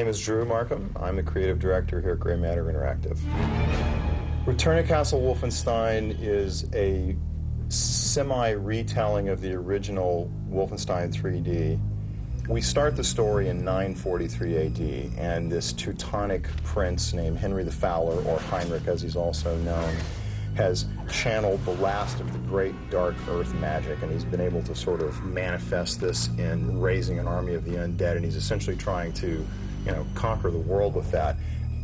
name is Drew Markham. I'm the creative director here at Grey Matter Interactive. Return to Castle Wolfenstein is a semi-retelling of the original Wolfenstein 3D. We start the story in 943 AD, and this Teutonic prince named Henry the Fowler, or Heinrich as he's also known, has channeled the last of the great dark earth magic, and he's been able to sort of manifest this in raising an army of the undead, and he's essentially trying to, conquer the world with that.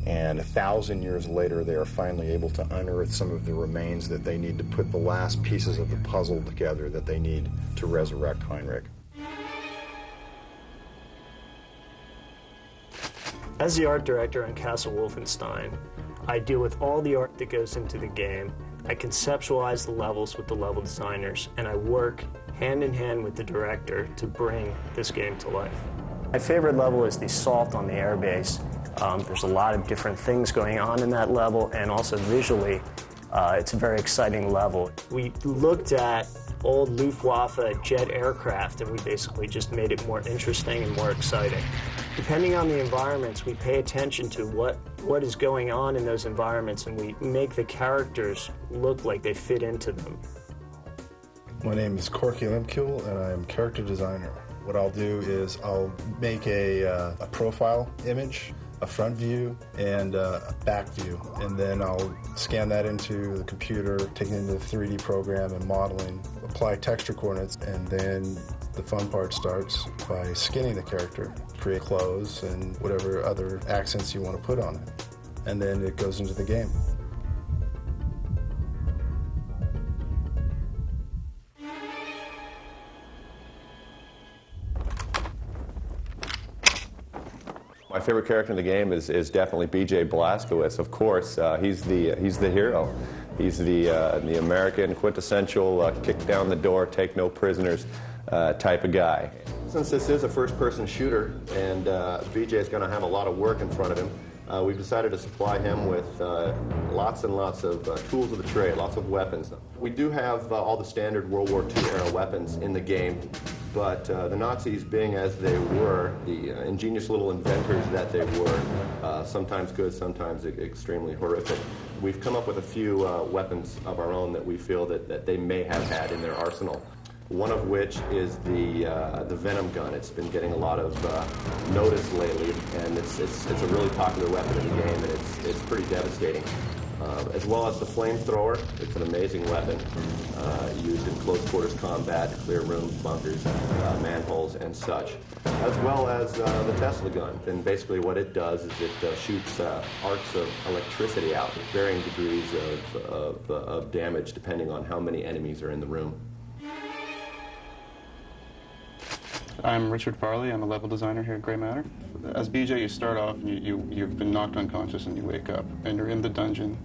And 1,000 years later, they are finally able to unearth some of the remains that they need to put the last pieces of the puzzle together that they need to resurrect Heinrich. As the art director on Castle Wolfenstein, I deal with all the art that goes into the game. I conceptualize the levels with the level designers, and I work hand in hand with the director to bring this game to life. My favorite level is the assault on the airbase. There's a lot of different things going on in that level, and also visually, it's a very exciting level. We looked at old Luftwaffe jet aircraft, and we basically just made it more interesting and more exciting. Depending on the environments, we pay attention to what is going on in those environments, and we make the characters look like they fit into them. My name is Corky Limkule, and I'm character designer. What I'll do is I'll make a profile image, a front view, and a back view, and then I'll scan that into the computer, take it into the 3D program and modeling, apply texture coordinates, and then the fun part starts by skinning the character, create clothes and whatever other accents you want to put on it, and then it goes into the game. My favorite character in the game is definitely B.J. Blazkowicz. Of course, he's the hero. He's the American quintessential kick down the door, take no prisoners type of guy. Since this is a first-person shooter and B.J. is going to have a lot of work in front of him, we've decided to supply him with lots and lots of tools of the trade, lots of weapons. We do have all the standard World War II era weapons in the game. But the Nazis, being as they were, the ingenious little inventors that they were, sometimes good, sometimes extremely horrific, we've come up with a few weapons of our own that we feel that they may have had in their arsenal. One of which is the Venom gun. It's been getting a lot of notice lately, and it's a really popular weapon in the game, and it's pretty devastating. As well as the flamethrower. It's an amazing weapon used in close quarters combat, clear rooms, bunkers, manholes, and such. As well as the Tesla gun. And basically what it does is it shoots arcs of electricity out with varying degrees of damage depending on how many enemies are in the room. I'm Richard Farley. I'm a level designer here at Grey Matter. As BJ, you start off and you've been knocked unconscious and you wake up and you're in the dungeon,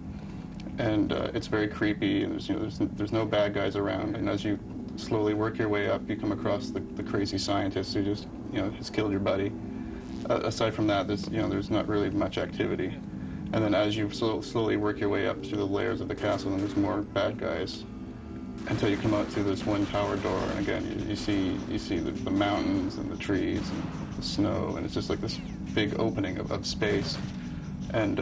and it's very creepy, and there's no bad guys around, and as you slowly work your way up, you come across the crazy scientist who just has killed your buddy. Aside from that, there's not really much activity, and then as you slowly work your way up through the layers of the castle, and there's more bad guys, until you come out through this one tower door, and again you see the mountains and the trees and the snow, and it's just like this big opening of space, and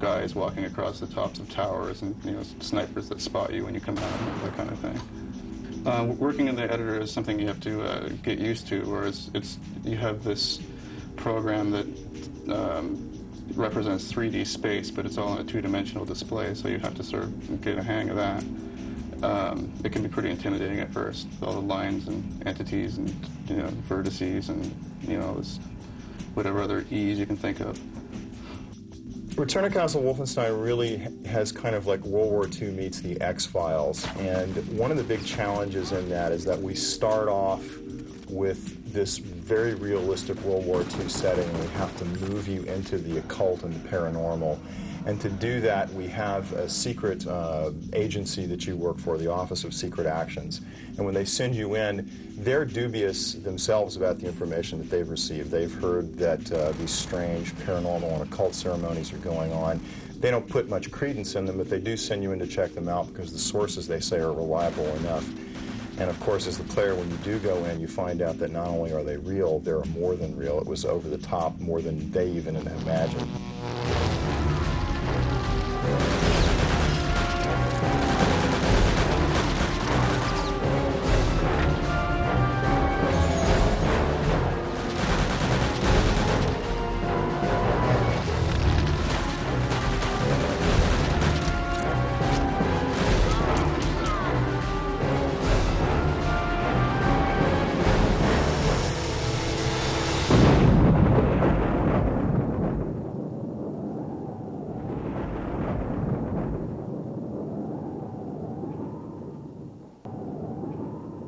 guys walking across the tops of towers, and snipers that spot you when you come out, that kind of thing. Working in the editor is something you have to get used to, whereas you have this program that represents 3D space, but it's all on a two-dimensional display, so you have to sort of get a hang of that. It can be pretty intimidating at first, with all the lines and entities and vertices and this whatever other E's you can think of. Return to Castle Wolfenstein really has kind of like World War II meets the X-Files, and one of the big challenges in that is that we start off with this very realistic World War II setting, and we have to move you into the occult and the paranormal. And to do that, we have a secret agency that you work for, the Office of Secret Actions. And when they send you in, they're dubious themselves about the information that they've received. They've heard that these strange paranormal and occult ceremonies are going on. They don't put much credence in them, but they do send you in to check them out because the sources, they say, are reliable enough. And of course, as the player, when you do go in, you find out that not only are they real, they're more than real. It was over the top, more than they even imagined.